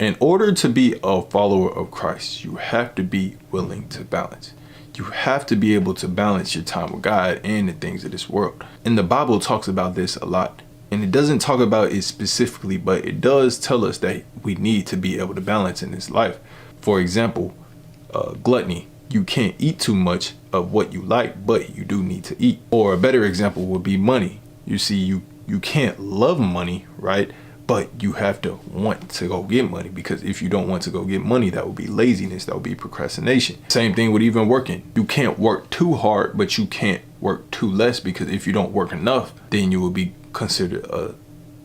In order to be a follower of Christ, you have to be willing to balance. You have to be able to balance your time with God and the things of this world. And the Bible talks about this a lot. And it doesn't talk about it specifically, but it does tell us that we need to be able to balance in this life. For example, gluttony. You can't eat too much of what you like, but you do need to eat. Or a better example would be money. You see, you can't love money, right? But you have to want to go get money, because if you don't want to go get money, that would be laziness, that would be procrastination. Same thing with even working. You can't work too hard, but you can't work too less, because if you don't work enough, then you will be considered a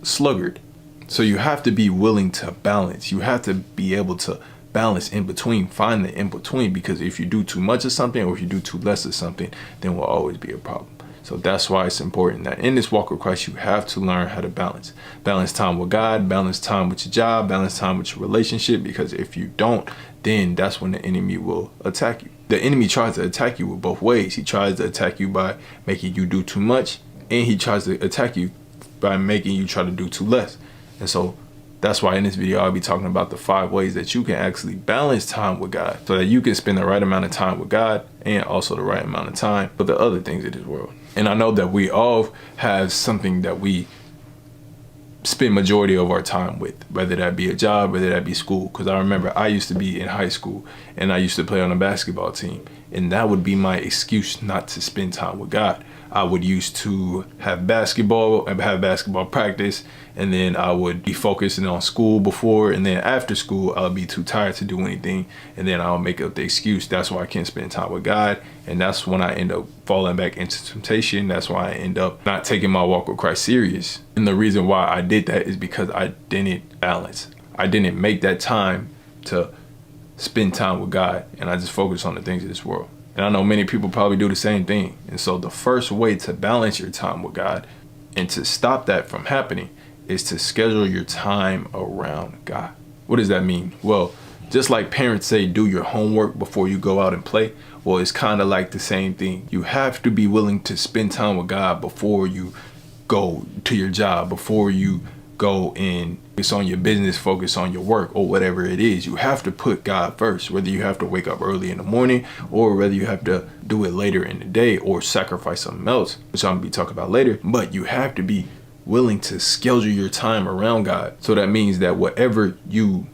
sluggard. So you have to be willing to balance. You have to be able to balance in between, find the in between, because if you do too much of something or if you do too less of something, then will always be a problem. So that's why it's important that in this walk with Christ, you have to learn how to balance. Balance time with God, balance time with your job, balance time with your relationship, because if you don't, then that's when the enemy will attack you. The enemy tries to attack you with both ways. He tries to attack you by making you do too much, and he tries to attack you by making you try to do too less. And so that's why in this video, I'll be talking about the 5 ways that you can actually balance time with God, so that you can spend the right amount of time with God and also the right amount of time for the other things of this world. And I know that we all have something that we spend majority of our time with, whether that be a job, whether that be school. Because I remember I used to be in high school and I used to play on a basketball team, and that would be my excuse not to spend time with God. I would used to have basketball practice, and then I would be focusing on school before, and then after school I'll be too tired to do anything, and then I'll make up the excuse that's why I can't spend time with God. And that's when I end up falling back into temptation. That's why I end up not taking my walk with Christ serious. And the reason why I did that is because I didn't balance. I didn't make that time to spend time with God, and I just focused on the things of this world. And I know many people probably do the same thing. And so the first way to balance your time with God and to stop that from happening is to schedule your time around God. What does that mean? Well, just like parents say, do your homework before you go out and play. Well, it's kind of like the same thing. You have to be willing to spend time with God before you go to your job, before you go and focus on your business, focus on your work, or whatever it is. You have to put God first, whether you have to wake up early in the morning or whether you have to do it later in the day or sacrifice something else, which I'm gonna be talking about later. But you have to be willing to schedule your time around God. So that means that whatever you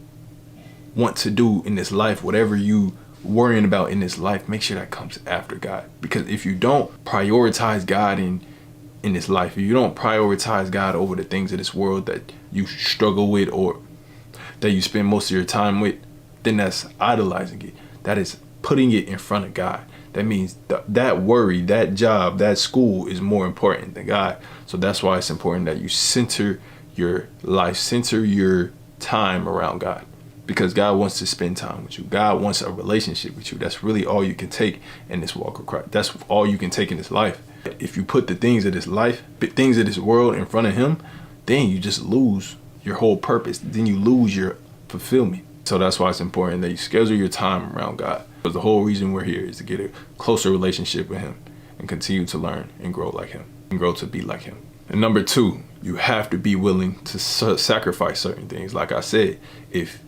want to do in this life, whatever you worrying about in this life, make sure that comes after God. Because if you don't prioritize God in this life, if you don't prioritize God over the things of this world that you struggle with or that you spend most of your time with, then that's idolizing it. That is putting it in front of God. That means that worry, that job, that school is more important than God. So that's why it's important that you center your life, center your time around God, because God wants to spend time with you. God wants a relationship with you. That's really all you can take in this walk of Christ. That's all you can take in this life. If you put the things of this life, things of this world in front of him, then you just lose your whole purpose. Then you lose your fulfillment. So that's why it's important that you schedule your time around God. Because the whole reason we're here is to get a closer relationship with him and continue to learn and grow like him and grow to be like him. And number 2, you have to be willing to sacrifice certain things. Like I said, if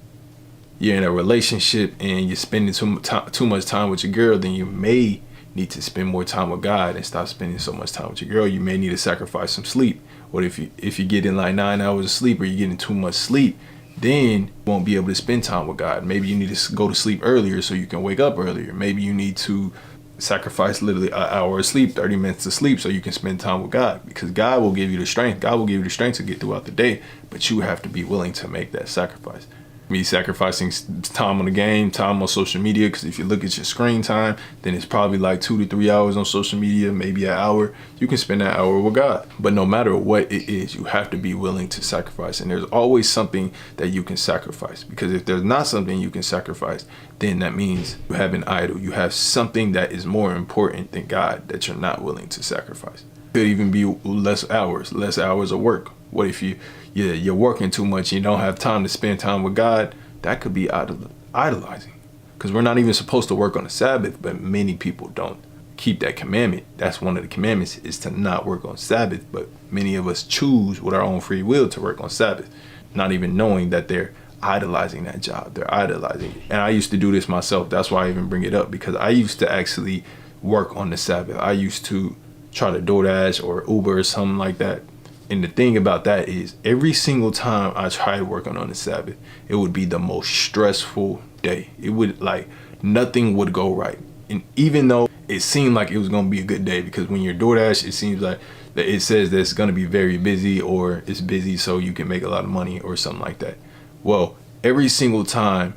you're in a relationship and you're spending too much time with your girl, then you may need to spend more time with God and stop spending so much time with your girl. You may need to sacrifice some sleep. What if you get in like 9 hours of sleep, or you're getting too much sleep, then you won't be able to spend time with God. Maybe you need to go to sleep earlier so you can wake up earlier. Maybe you need to sacrifice literally an hour of sleep, 30 minutes of sleep, so you can spend time with God, because God will give you the strength. God will give you the strength to get throughout the day, but you have to be willing to make that sacrifice. Me sacrificing time on the game, time on social media, because if you look at your screen time, then it's probably like 2 to 3 hours on social media, maybe an hour. You can spend that hour with God. But no matter what it is, you have to be willing to sacrifice. And there's always something that you can sacrifice, because if there's not something you can sacrifice, then that means you have an idol. You have something that is more important than God that you're not willing to sacrifice. It could even be less hours of work. What if you're working too much, you don't have time to spend time with God? That could be idolizing, because we're not even supposed to work on the Sabbath, but many people don't keep that commandment. That's one of the commandments, is to not work on Sabbath, but many of us choose with our own free will to work on Sabbath, not even knowing that they're idolizing that job. They're idolizing it. And I used to do this myself. That's why I even bring it up, because I used to actually work on the Sabbath. I used to try to DoorDash or Uber or something like that. And the thing about that is, every single time I tried working on the Sabbath, it would be the most stressful day. It would, like, nothing would go right. And even though it seemed like it was going to be a good day, because when you're DoorDash, it seems like that it says that it's going to be very busy, or it's busy so you can make a lot of money or something like that. Well, every single time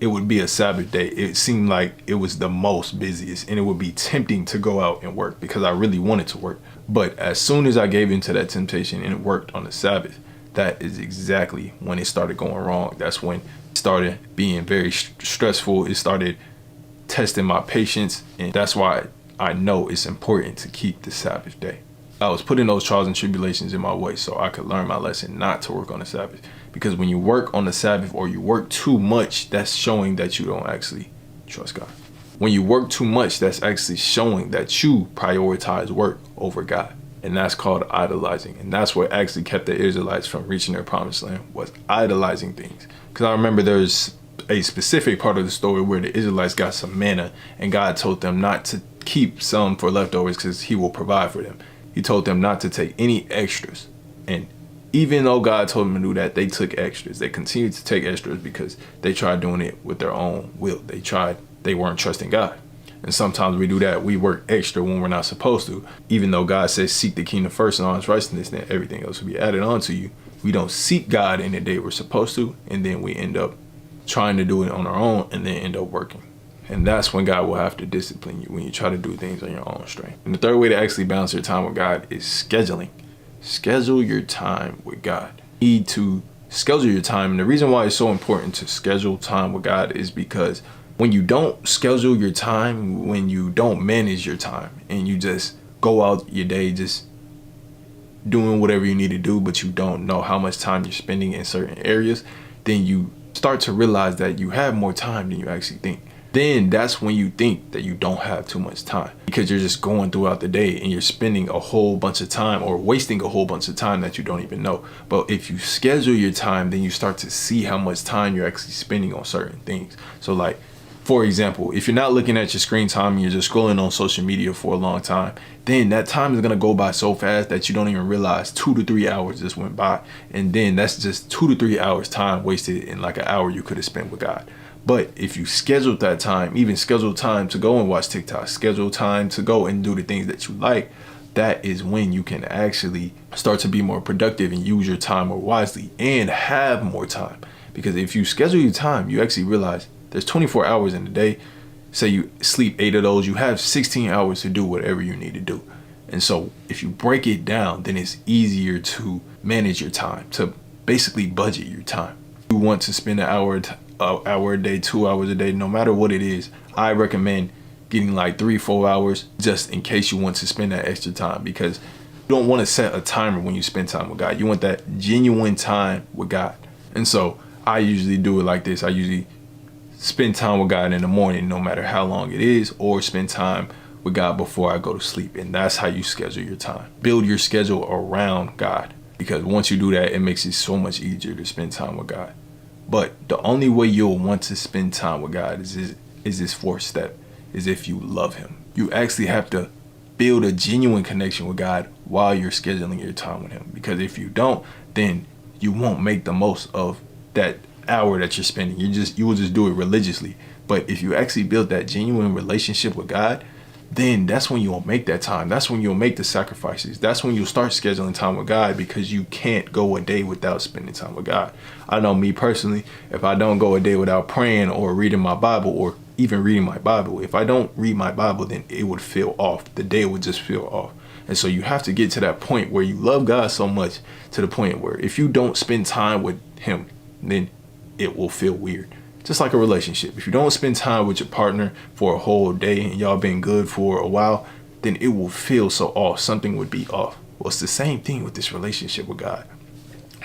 it would be a Sabbath day, it seemed like it was the most busiest, and it would be tempting to go out and work because I really wanted to work. But as soon as I gave into that temptation and it worked on the Sabbath, that is exactly when it started going wrong. That's when it started being very stressful. It started testing my patience, and that's why I know it's important to keep the Sabbath day. I was putting those trials and tribulations in my way so I could learn my lesson not to work on the Sabbath. Because when you work on the Sabbath, or you work too much, that's showing that you don't actually trust God. When you work too much, that's actually showing that you prioritize work over God. And that's called idolizing. And that's what actually kept the Israelites from reaching their promised land, was idolizing things. Because I remember there's a specific part of the story where the Israelites got some manna, and God told them not to keep some for leftovers because he will provide for them. He told them not to take any extras. And even though God told them to do that, they took extras. They continued to take extras because they tried doing it with their own will. They weren't trusting God. And sometimes we do that. We work extra when we're not supposed to. Even though God says, seek the kingdom first and all its righteousness, then everything else will be added on to you. We don't seek God in the day we're supposed to, and then we end up trying to do it on our own and then end up working. And that's when God will have to discipline you, when you try to do things on your own strength. And the third way to actually balance your time with God is scheduling. Schedule your time with God. You need to schedule your time. And the reason why it's so important to schedule time with God is because when you don't schedule your time, when you don't manage your time, and you just go out your day just doing whatever you need to do, but you don't know how much time you're spending in certain areas, then you start to realize that you have more time than you actually think. Then that's when you think that you don't have too much time, because you're just going throughout the day and you're spending a whole bunch of time, or wasting a whole bunch of time that you don't even know. But if you schedule your time, then you start to see how much time you're actually spending on certain things. So, like, for example, if you're not looking at your screen time and you're just scrolling on social media for a long time, then that time is going to go by so fast that you don't even realize 2 to 3 hours just went by. And then that's just 2 to 3 hours time wasted in like an hour you could have spent with God. But if you schedule that time, even schedule time to go and watch TikTok, schedule time to go and do the things that you like, that is when you can actually start to be more productive and use your time more wisely and have more time. Because if you schedule your time, you actually realize there's 24 hours in the day. Say you sleep 8 of those, you have 16 hours to do whatever you need to do. And so if you break it down, then it's easier to manage your time, to basically budget your time. You want to spend an hour a day, 2 hours a day, no matter what it is, I recommend getting like 3-4 hours just in case you want to spend that extra time, because you don't want to set a timer when you spend time with God. You want that genuine time with God. And so I usually do it like this. I usually spend time with God in the morning, no matter how long it is, or spend time with God before I go to sleep. And that's how you schedule your time. Build your schedule around God, because once you do that, it makes it so much easier to spend time with God. But the only way you'll want to spend time with God is this fourth step, is if you love him. You actually have to build a genuine connection with God while you're scheduling your time with him. Because if you don't, then you won't make the most of that hour that you're spending. You will just do it religiously. But if you actually build that genuine relationship with God, then that's when you'll make that time. That's when you'll make the sacrifices. That's when you'll start scheduling time with God, because you can't go a day without spending time with God. I know me personally, if I don't go a day without praying or reading my Bible, or even reading my Bible, if I don't read my Bible, then it would feel off. The day would just feel off. And so you have to get to that point where you love God so much, to the point where if you don't spend time with him, then it will feel weird. Just like a relationship. If you don't spend time with your partner for a whole day and y'all been good for a while, then it will feel so off. Something would be off. Well, it's the same thing with this relationship with God.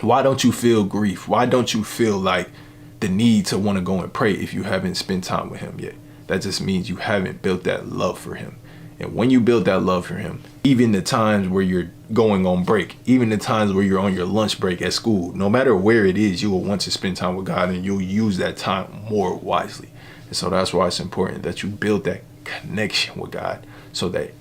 Why don't you feel grief? Why don't you feel like the need to want to go and pray if you haven't spent time with him yet? That just means you haven't built that love for him. And when you build that love for him, even the times where you're going on break, even the times where you're on your lunch break at school, no matter where it is, you will want to spend time with God, and you'll use that time more wisely. And so that's why it's important that you build that connection with God, so that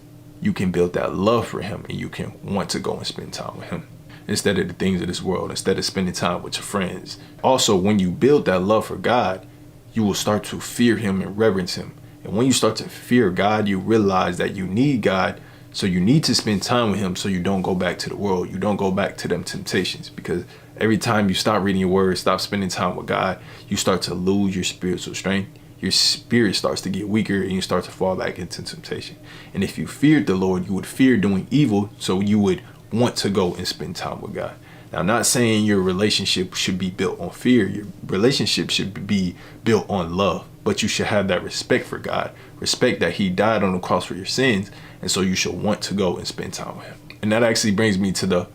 you can build that love for him and you can want to go and spend time with him instead of the things of this world, instead of spending time with your friends. Also, when you build that love for God, you will start to fear him and reverence him. And when you start to fear God, you realize that you need God. So you need to spend time with him so you don't go back to the world. You don't go back to them temptations, because every time you stop reading your word, stop spending time with God, you start to lose your spiritual strength. Your spirit starts to get weaker and you start to fall back into temptation. And if you feared the Lord, you would fear doing evil. So you would want to go and spend time with God. Now, I'm not saying your relationship should be built on fear. Your relationship should be built on love, but you should have that respect for God, respect that he died on the cross for your sins. And so you should want to go and spend time with him. And that actually brings me to the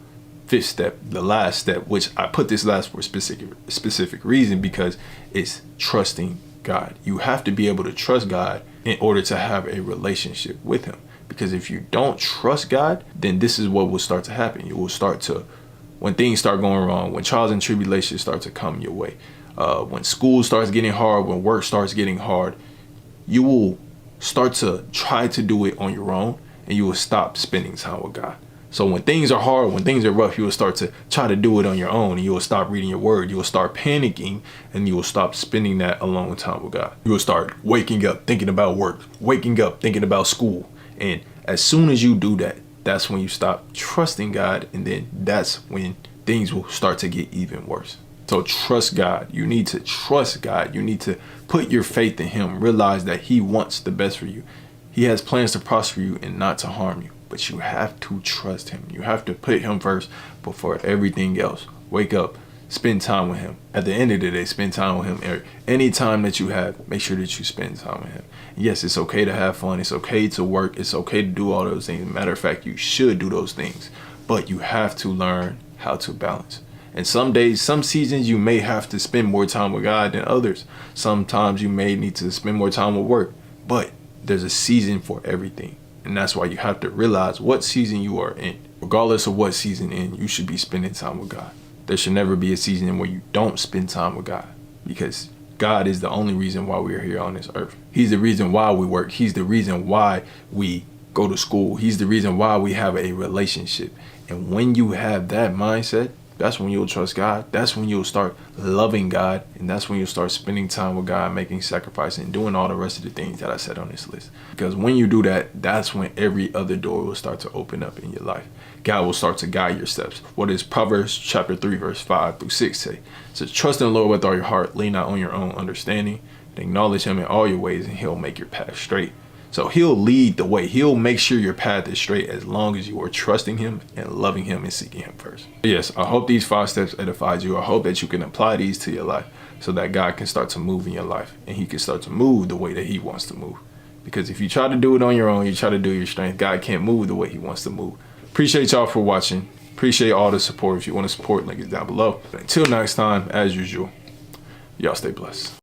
fifth step, the last step, which I put this last for a specific reason, because it's trusting God. You have to be able to trust God in order to have a relationship with him. Because if you don't trust God, then this is what will start to happen. You will start to, when things start going wrong, when trials and tribulations start to come your way, when school starts getting hard, when work starts getting hard, you will start to try to do it on your own, and you will stop spending time with God. So when things are hard, when things are rough, you will start to try to do it on your own, and you will stop reading your word. You will start panicking, and you will stop spending that alone time with God. You will start waking up thinking about work, waking up thinking about school. And as soon as you do that, that's when you stop trusting God, and then that's when things will start to get even worse. So trust God. You need to trust God. You need to put your faith in him. Realize that he wants the best for you. He has plans to prosper you and not to harm you. But you have to trust him. You have to put him first before everything else. Wake up, spend time with him. At the end of the day, spend time with him. Any time that you have, make sure that you spend time with him. Yes, it's okay to have fun. It's okay to work. It's okay to do all those things. Matter of fact, you should do those things. But you have to learn how to balance. And some days, some seasons, you may have to spend more time with God than others. Sometimes you may need to spend more time with work. But there's a season for everything. And that's why you have to realize what season you are in. Regardless of what season in, you should be spending time with God. There should never be a season where you don't spend time with God, because God is the only reason why we're here on this earth. He's the reason why we work. He's the reason why we go to school. He's the reason why we have a relationship. And when you have that mindset, that's when you'll trust God. That's when you'll start loving God. And that's when you'll start spending time with God, making sacrifices, and doing all the rest of the things that I said on this list. Because when you do that, that's when every other door will start to open up in your life. God will start to guide your steps. What does Proverbs chapter 3, verse 5 through 6 say? It says, trust in the Lord with all your heart. Lean not on your own understanding. And acknowledge him in all your ways, and he'll make your path straight. So he'll lead the way. He'll make sure your path is straight as long as you are trusting him and loving him and seeking him first. Yes, I hope these 5 steps edified you. I hope that you can apply these to your life so that God can start to move in your life, and he can start to move the way that he wants to move. Because if you try to do it on your own, you try to do your strength, God can't move the way he wants to move. Appreciate y'all for watching. Appreciate all the support. If you want to support, link is down below. Until next time, as usual, y'all stay blessed.